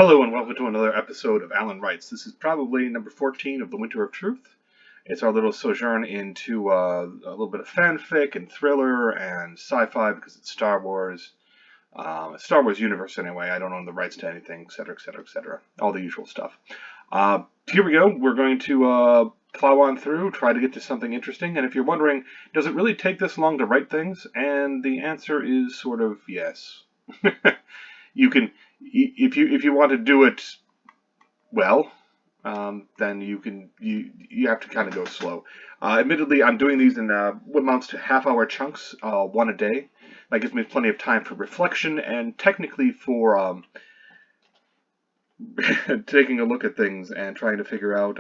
Hello and welcome to another episode of Alan Writes. This is probably number 14 of the Winter of Truth. It's our little sojourn into a little bit of fanfic and thriller and sci-fi because it's Star Wars. Star Wars universe anyway. I don't own the rights to anything, etc., etc., etc. All the usual stuff. Here we go. We're going to plow on through, try to get to something interesting. And if you're wondering, does it really take this long to write things? And the answer is sort of yes. You can, if you want to do it well, then you have to kind of go slow. Admittedly, I'm doing these in what amounts to half-hour chunks, one a day. That gives me plenty of time for reflection and technically for taking a look at things and trying to figure out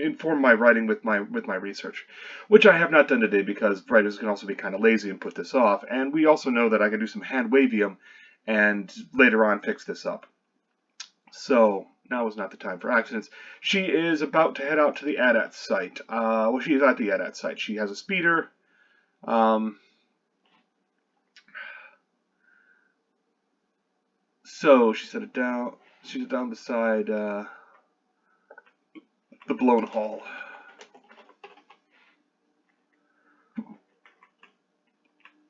inform my writing with my research, which I have not done today because writers can also be kind of lazy and put this off. And we also know that I can do some hand wavium and later on fix this up. So now is not the time for accidents. She is about to head out to the AT-AT site. Well, she is at the AT-AT site. She has a speeder. So she set it down. She's down beside the blown hall.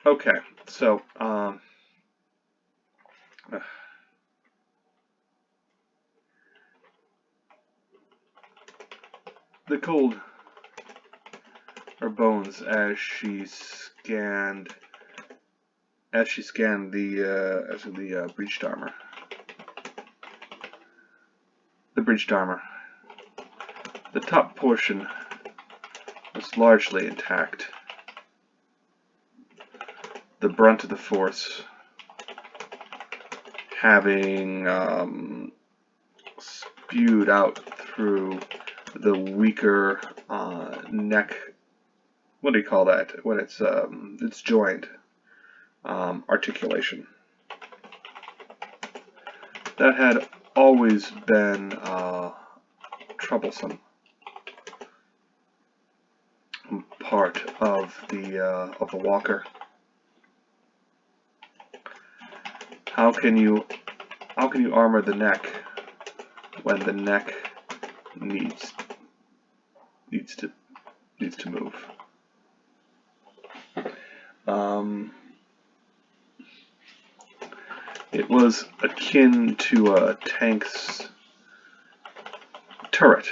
Okay, so the cold her bones as she scanned the breached armor. The breached armor. The top portion was largely intact. The brunt of the force having spewed out through the weaker neck. What do you call that? When it's joint articulation. That had always been troublesome part of the walker. How can you armor the neck when the neck needs to move? It was akin to a tank's turret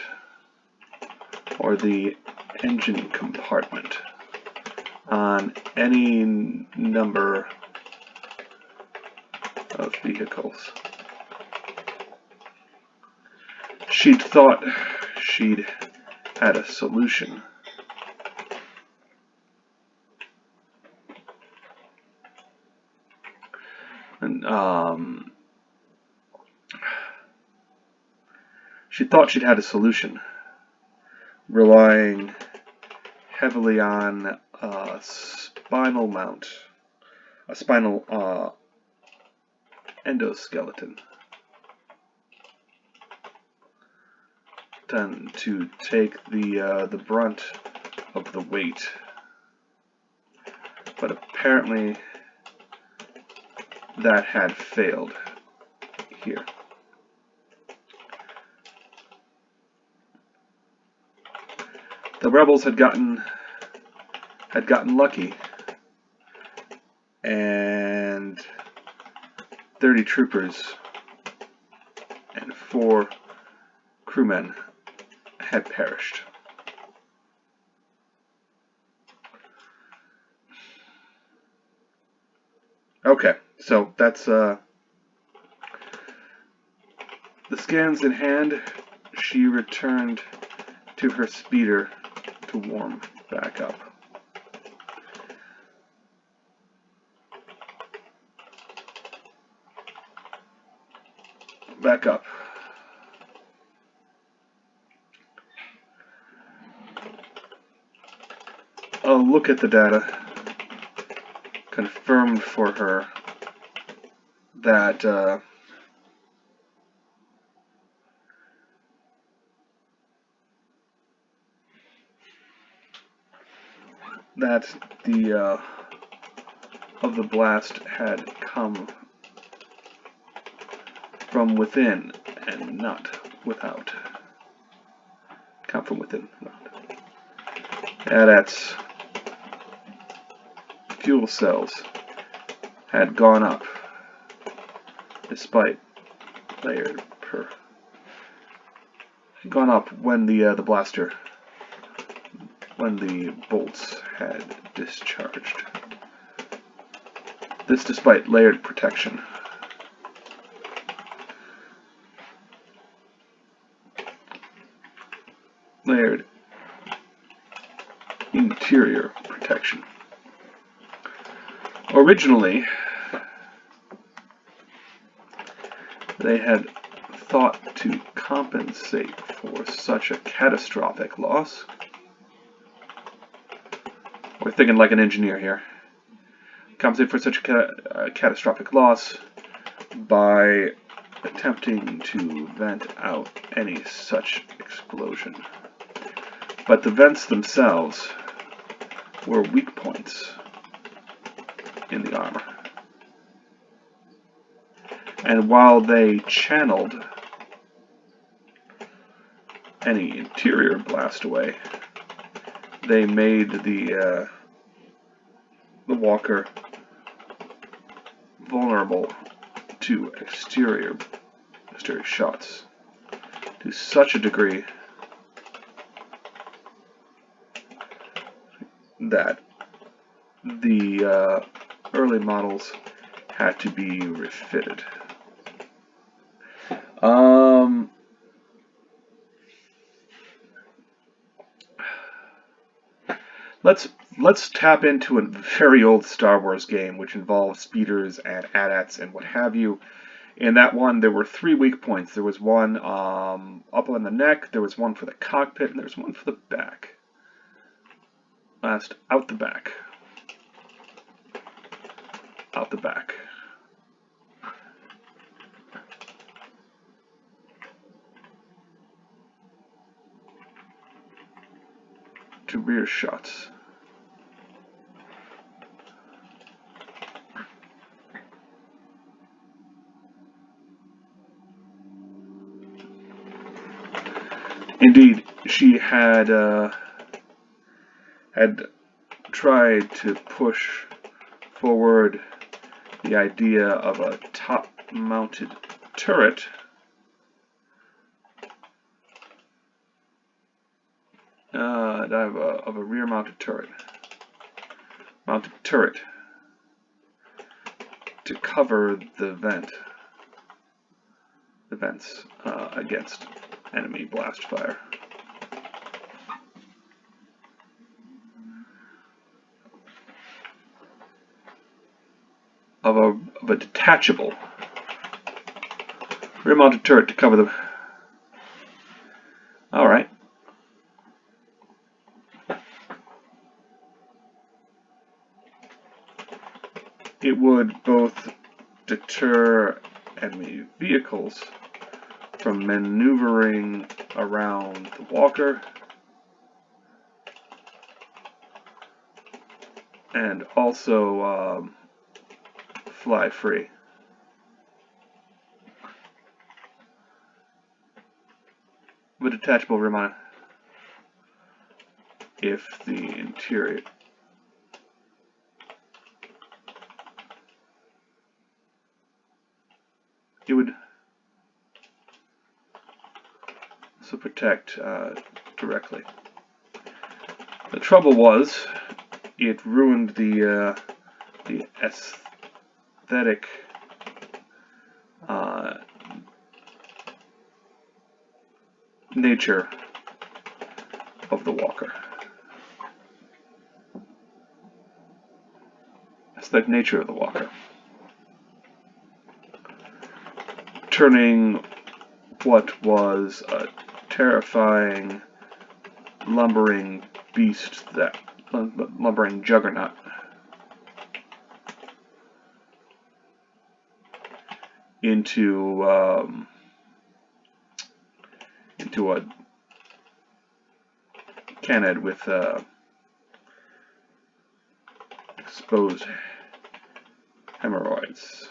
or the engine compartment on any number of vehicles. She'd thought she'd had a solution. And she thought she'd had a solution, relying heavily on a spinal mount, a spinal endoskeleton, done to take the brunt of the weight. But apparently that had failed here. The rebels had gotten lucky, and 30 troopers and 4 crewmen had perished. Okay, so that's the scans in hand. She returned to her speeder to warm back up. Back up. A look at the data confirmed for her that the of the blast had come from within and not without. Come from within. AT-AT's fuel cells had gone up despite layered per. Had gone up when the blaster, when the bolts had discharged. This despite layered protection. Layered interior protection. Originally, they had thought to compensate for such a catastrophic loss. We're thinking like an engineer here. Compensate for such a catastrophic loss by attempting to vent out any such explosion. But the vents themselves were weak points in the armor. And while they channeled any interior blast away, they made the walker vulnerable to exterior shots to such a degree that the early models had to be refitted. Let's tap into a very old Star Wars game which involves speeders and AT-ATs and what have you. In that one, there were 3 weak points. There was one up on the neck, there was one for the cockpit, and there was one for the back. Last, out the back. Out the back. To rear shots. Indeed, she had tried to push forward the idea of a top-mounted turret of a rear-mounted turret. Mounted turret to cover the vents against enemy blast fire. Of a detachable rear-mounted turret to cover the. All right. It would both deter enemy vehicles from maneuvering around the walker and also fly free. With detachable rear, if the interior it would also protect directly. The trouble was, it ruined the aesthetic nature of the walker. Aesthetic nature of the walker. Turning what was a terrifying, lumbering beast, that lumbering juggernaut, into a canid with exposed hemorrhoids.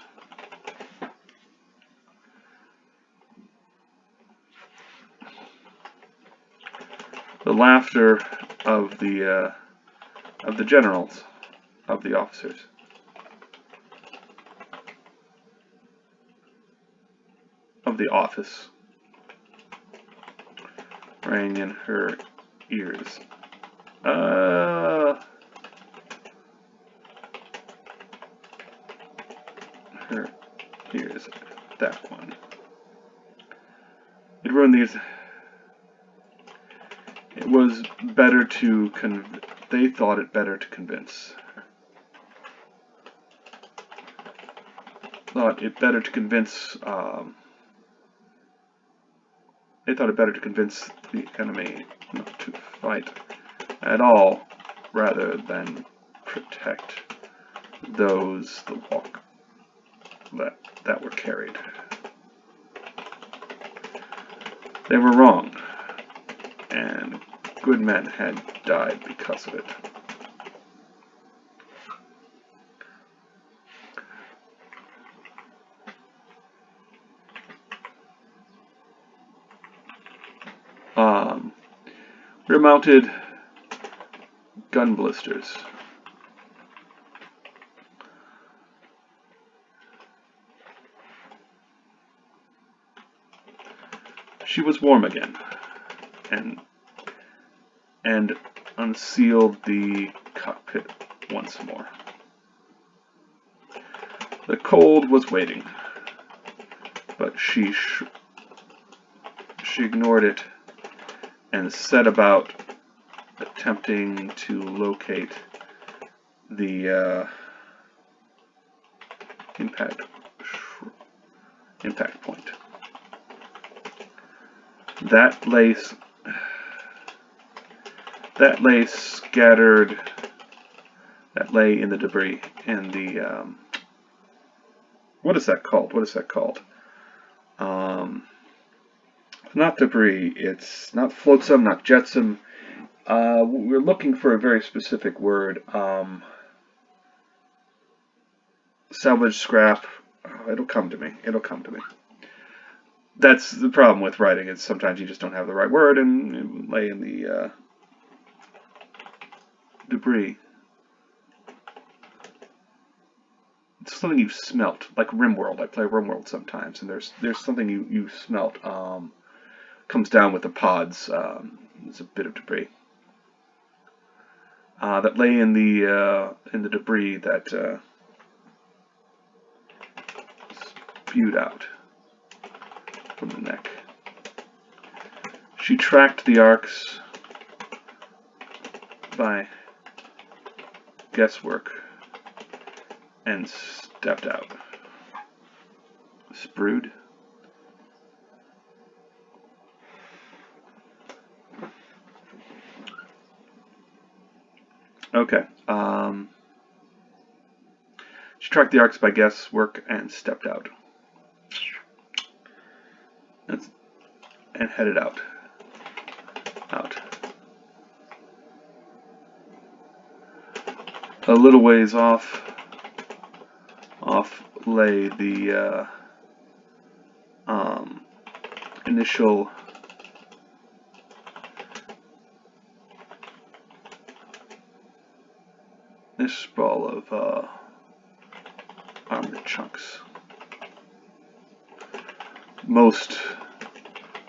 the laughter of the generals, of the officers. Of the office rang in her ears. Her ears. That one. It ruined these. It was better to they thought it better to convince. Thought it better to convince. They thought it better to convince the enemy not to fight at all, rather than protect those that were carried. They were wrong, and good men had died because of it. Rear-mounted gun blisters. She was warm again, and unsealed the cockpit once more. The cold was waiting, but she ignored it and set about attempting to locate the impact point. That lay in the debris, in the what is that called? Not debris. It's not flotsam, not jetsam. We're looking for a very specific word. Salvage, scrap. Oh, it'll come to me. That's the problem with writing. Is sometimes you just don't have the right word and lay in the debris. It's something you smelt, like RimWorld. I play RimWorld sometimes, and there's something you smelt. Comes down with the pods. There's a bit of debris that lay in the debris that spewed out from the neck. She tracked the arcs by guesswork and stepped out. Sprued. Okay. She tracked the arcs by guesswork and stepped out. And headed out. A little ways off lay the initial sprawl of armored chunks. Most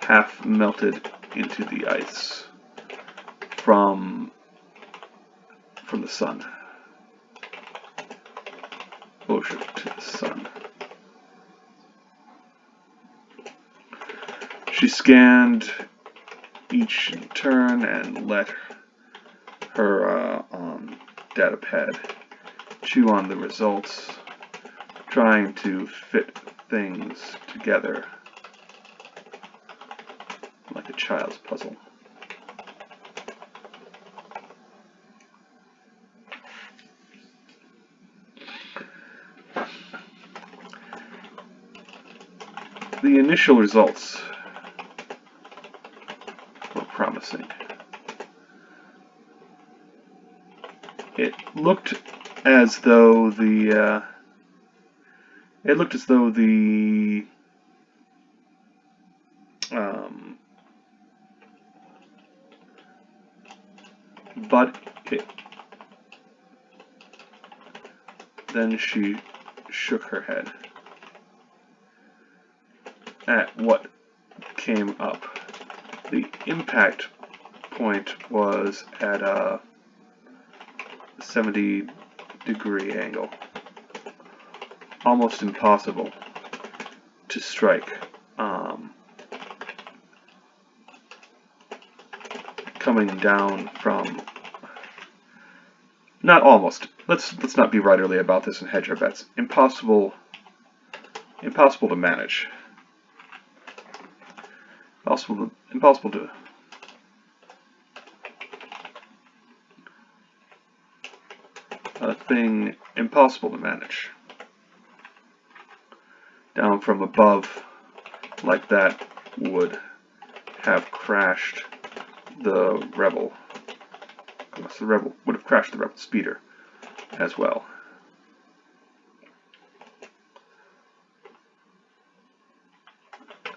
half melted into the ice from the sun. Closer to the sun. She scanned each turn and let her data pad chew on the results, trying to fit things together like a child's puzzle. The initial results were promising. It looked as though the but then she shook her head at what came up. The impact point was at a 70-degree angle. Almost impossible to strike. Coming down from, not almost. Let's not be writerly about this and hedge our bets. Impossible to manage. Impossible to a thing impossible to manage. Down from above like that would have crashed the Rebel. Unless the Rebel would have crashed the Rebel speeder as well.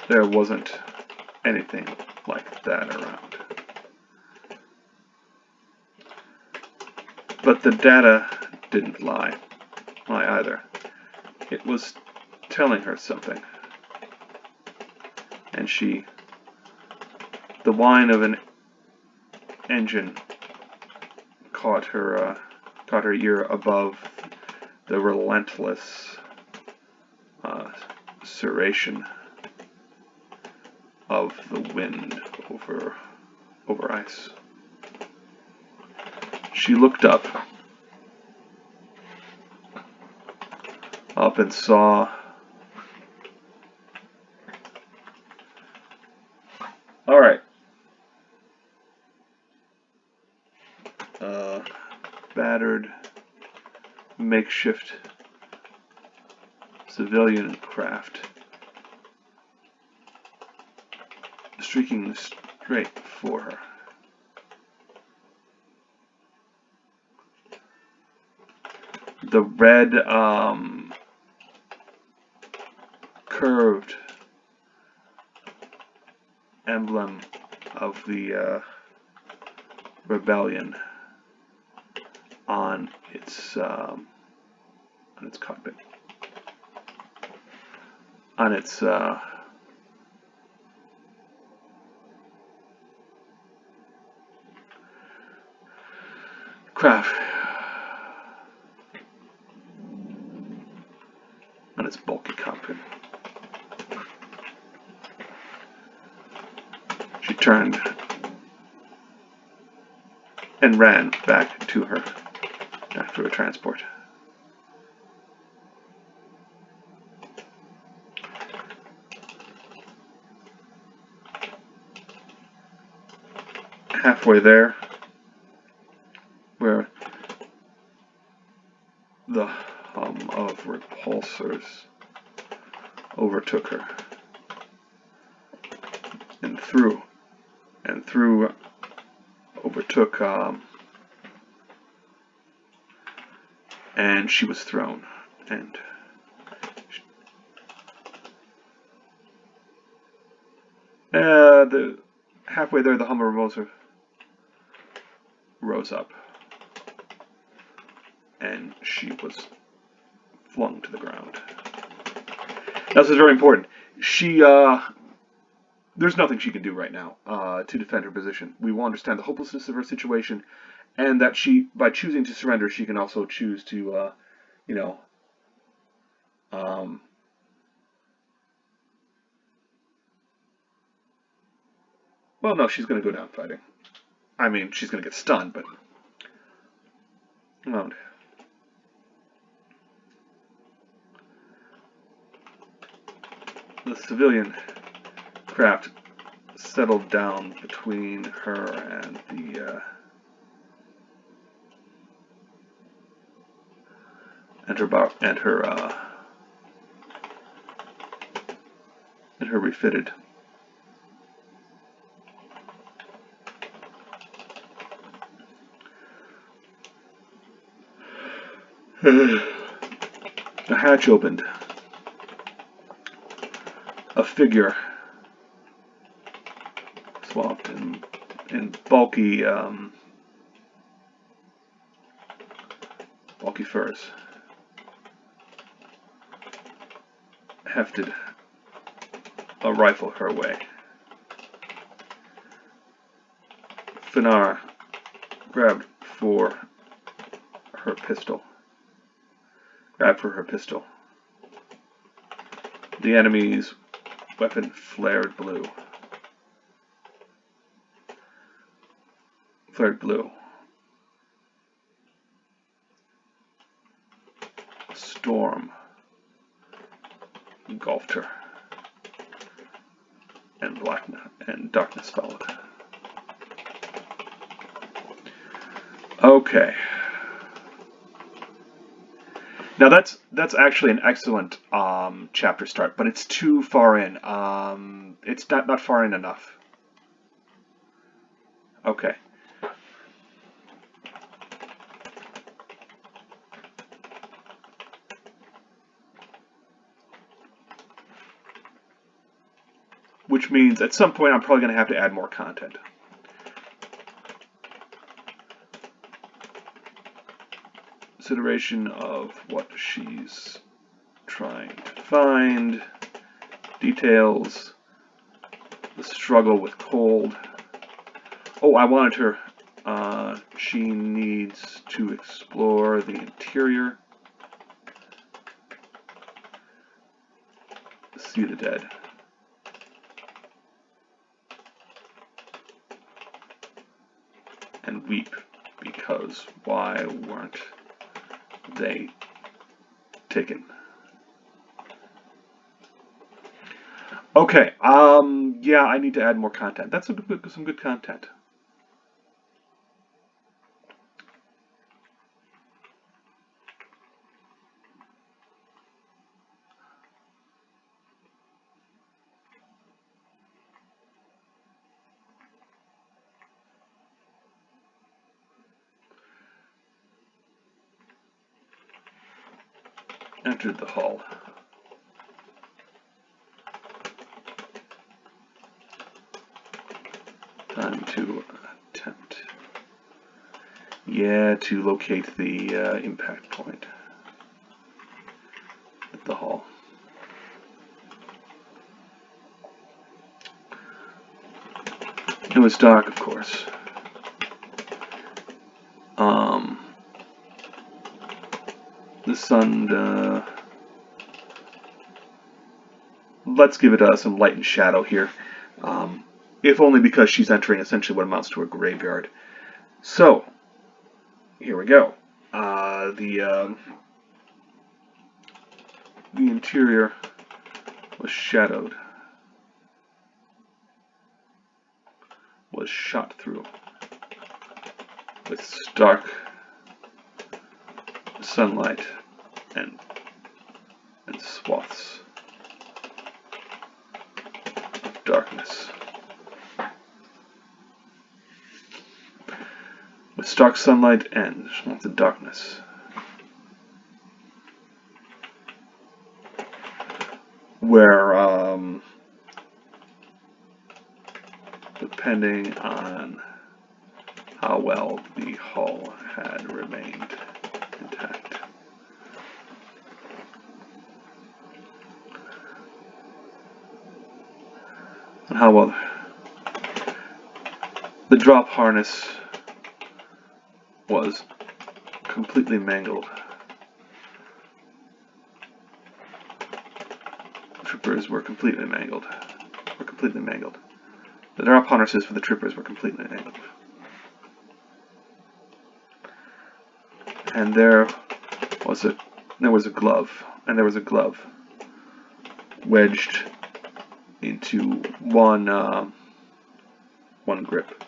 There wasn't anything like that around. But the data didn't lie either. It was telling her something. And the whine of an engine caught her ear above the relentless serration of the wind over ice. She looked up and saw battered makeshift civilian craft streaking straight for her. The red curved emblem of the rebellion on its cockpit, on its craft, on its bulky cockpit. She turned and ran back to her transport. Halfway there, where the hum of repulsors overtook her, and overtook, and she was thrown, and halfway there, the hum of repulsor rose up, and she was flung to the ground. Now, this is very important. There's nothing she can do right now to defend her position. We will understand the hopelessness of her situation, and that by choosing to surrender, she can also choose to, well, no, she's going to go down fighting. I mean, she's going to get stunned, but no. The civilian craft settled down between her and her refitted. The hatch opened. A figure swathed in bulky bulky furs, hefted a rifle her way. Finara grabbed for her pistol. The enemy's weapon flared blue. A storm engulfed her, and darkness followed. Okay. Now that's actually an excellent chapter start, but it's too far in. It's not far in enough. Okay. Which means at some point I'm probably going to have to add more content. Consideration of what she's trying to find, details, the struggle with cold. Oh, I wanted her. She needs to explore the interior, see the dead. And weep, because why weren't they taken? Okay, yeah, I need to add more content. That's some good content. Entered the hall. Time to attempt. Yeah, to locate the impact point at the hall. It was dark, of course. The sun, let's give it some light and shadow here, if only because she's entering essentially what amounts to a graveyard. So, here we go. The interior was shadowed, was shot through with stark sunlight and swaths of darkness. With stark sunlight and swaths of darkness. Where, depending on how well the hull had remained intact, and how well the drop harness was completely mangled. The troopers were completely mangled. The drop harnesses for the troopers were completely mangled. And there was a glove, wedged into one grip.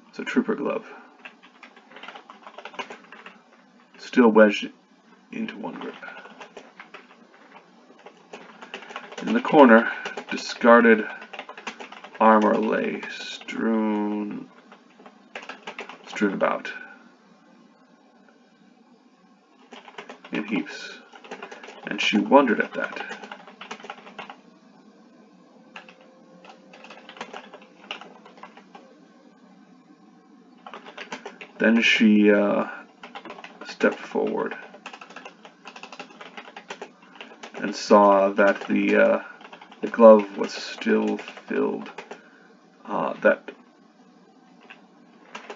It's a trooper glove, still wedged into one grip. In the corner, discarded armor lay strewn about in heaps, and she wondered at that. Then she stepped forward and saw that the glove was still filled. That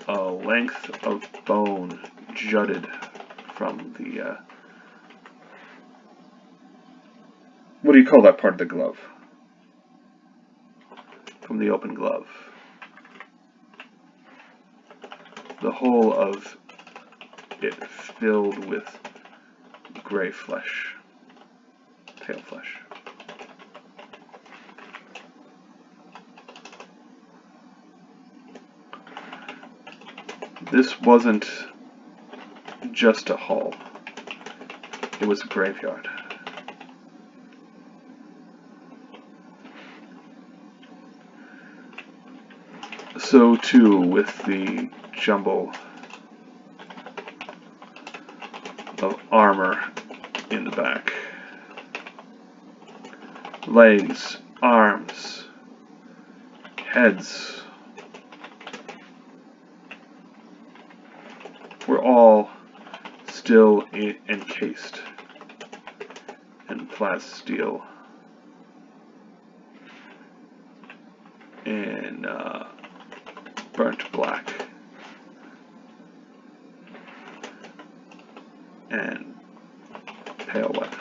a length of bone jutted from the what do you call that part of the glove? From the open glove. The whole of it filled with gray flesh, pale flesh. This wasn't just a hall. It was a graveyard. So too with the jumble of armor in the back. Legs, arms, heads were all still encased in plasteel and burnt black and pale white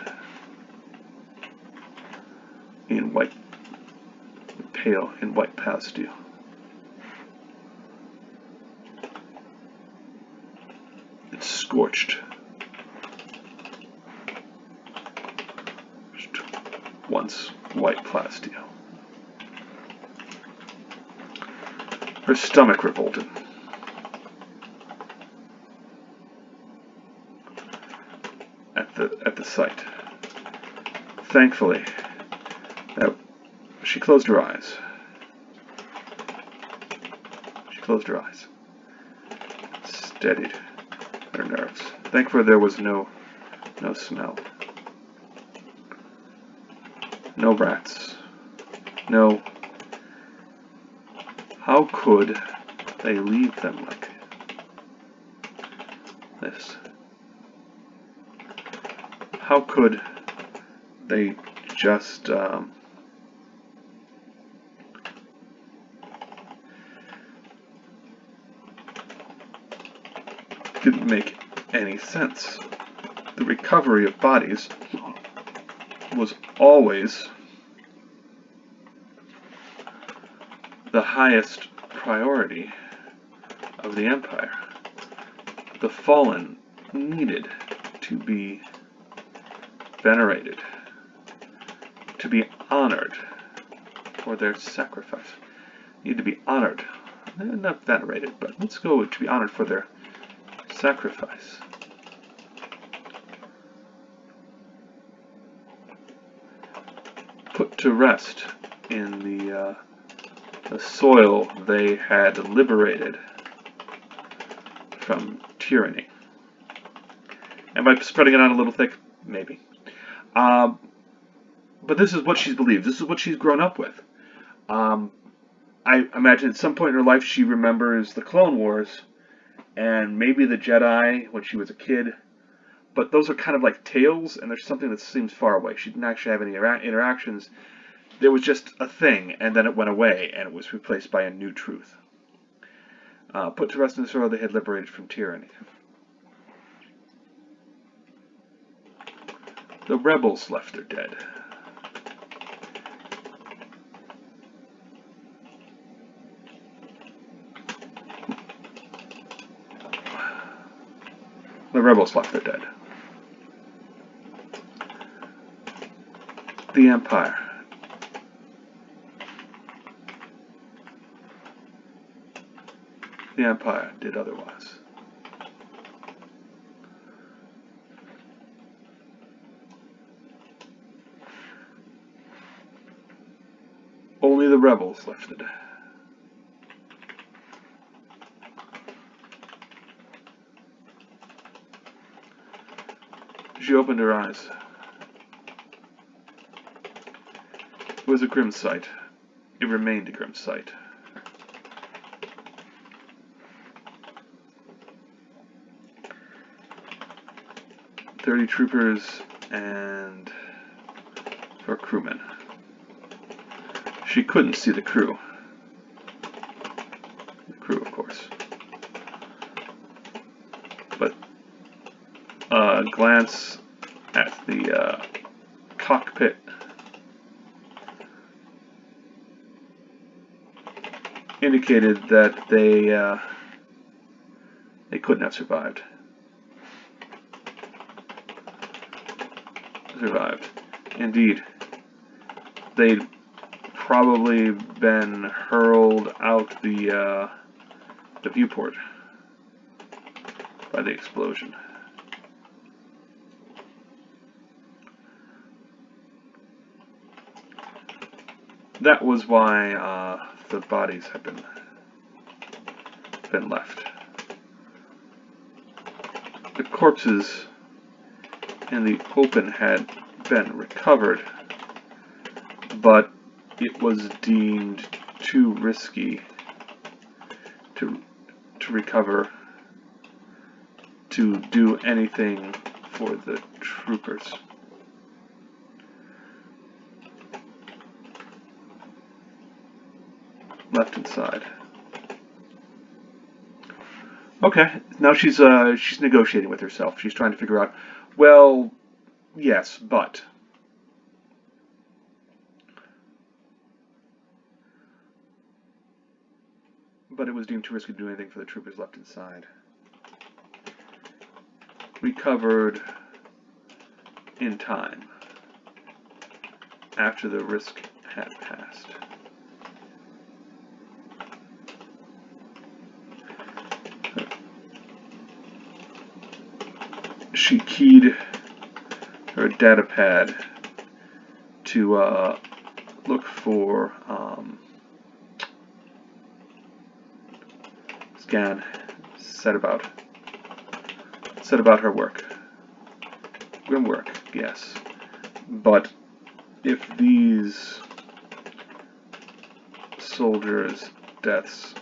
in white, pale in white pasteel. It's scorched. Once white plasteel. Her stomach revolted. At the sight. Thankfully, she closed her eyes. She closed her eyes. Steadied her nerves. Thankfully there was no smell. No rats. No. How could they leave them like this? How could they just didn't make any sense. The recovery of bodies was always the highest priority of the Empire. The fallen needed to be venerated, to be honored for their sacrifice. Need to be honored, not venerated, but let's go to be honored for their sacrifice. Put to rest in the soil they had liberated from tyranny. Am I spreading it out a little thick? Maybe. But this is what she's believed. This is what she's grown up with. I imagine at some point in her life she remembers the Clone Wars and maybe the Jedi when she was a kid. But those are kind of like tales, and there's something that seems far away. She didn't actually have any interactions. There was just a thing, and then it went away, and it was replaced by a new truth. Put to rest in the soil they had liberated from tyranny. The rebels left her dead. The rebels left her dead. The Empire. The Empire did otherwise. Only the rebels left it. She opened her eyes. It was a grim sight. It remained a grim sight. 30 troopers and 4 crewmen. She couldn't see the crew. The crew, of course. But a glance at the cockpit indicated that they couldn't have survived. Indeed, they'd probably been hurled out the viewport by the explosion. That was why the bodies had been left. The corpses in the open had been recovered, but it was deemed too risky to recover to do anything for the troopers. Left inside. Okay, now she's negotiating with herself. She's trying to figure out, well, yes, but it was deemed too risky to do anything for the troopers left inside. Recovered in time, after the risk had passed. She keyed her data pad to look for scan, set about her work. Grim work, yes. But if these soldiers' deaths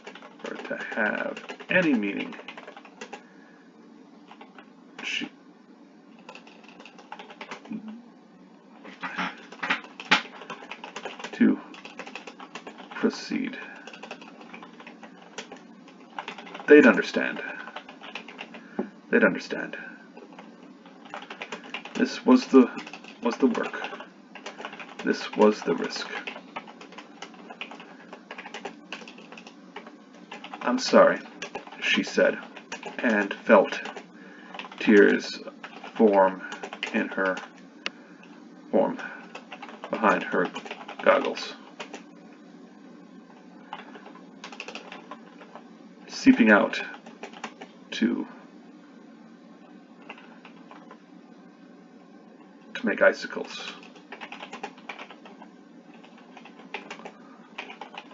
are to have any meaning, to proceed. They'd understand. They'd understand. This was the work. This was the risk. I'm sorry, she said, and felt tears form behind her goggles, seeping out to make icicles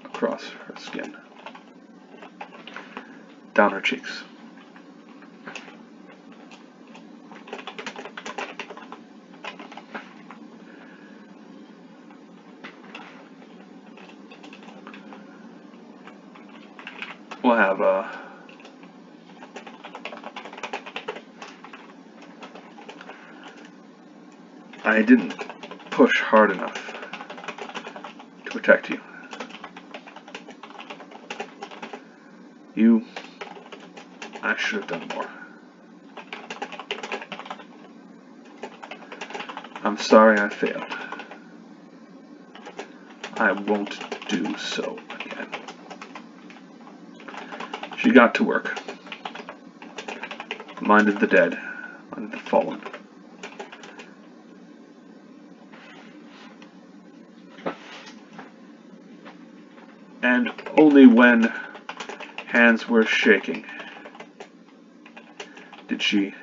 across her skin, down her cheeks. We'll have I didn't push hard enough to protect you. I should have done more. I'm sorry I failed. I won't do so again. She got to work. Minded the dead, minded the fallen. And only when hands were shaking did she,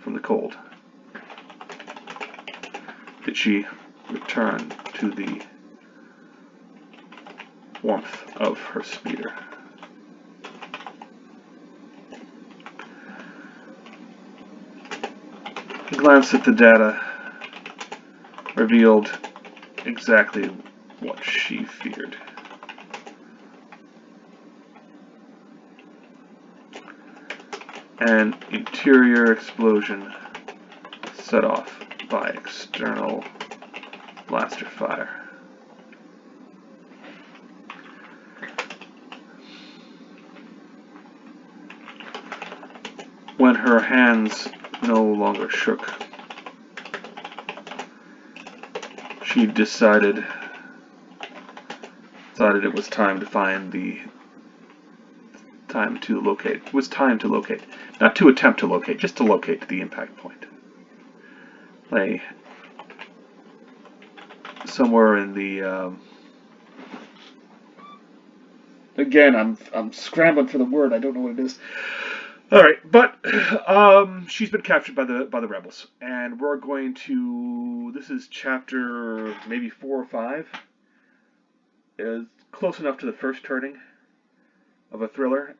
from the cold, did she return to the warmth of her speeder. A glance at the data revealed exactly what she feared. An interior explosion set off by external blaster fire. When her hands no longer shook, she decided it was time to find the It was time to locate. Not to attempt to locate, just to locate the impact point. Lay somewhere in the again, I'm scrambling for the word. I don't know what it is. All right, but she's been captured by the rebels, and we're going to. This is chapter maybe 4 or 5. It's close enough to the first turning of a thriller.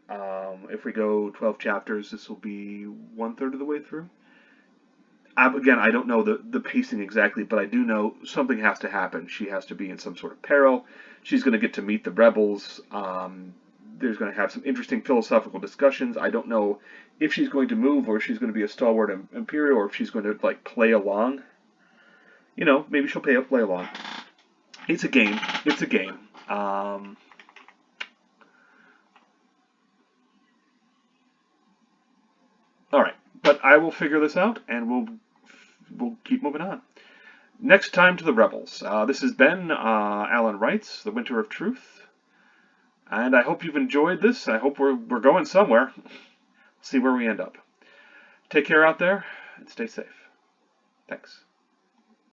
If we go 12 chapters, this will be 1/3 of the way through. Again, I don't know the pacing exactly, but I do know something has to happen. She has to be in some sort of peril. She's going to get to meet the rebels. There's going to have some interesting philosophical discussions. I don't know if she's going to move or if she's going to be a stalwart Imperial or if she's going to like play along. You know, maybe she'll play along. It's a game. It's a game. All right, but I will figure this out, and we'll keep moving on. Next time to the rebels. This has been Alan Wrights, The Winter of Truth. And I hope you've enjoyed this. I hope we're going somewhere. See where we end up. Take care out there and stay safe. Thanks.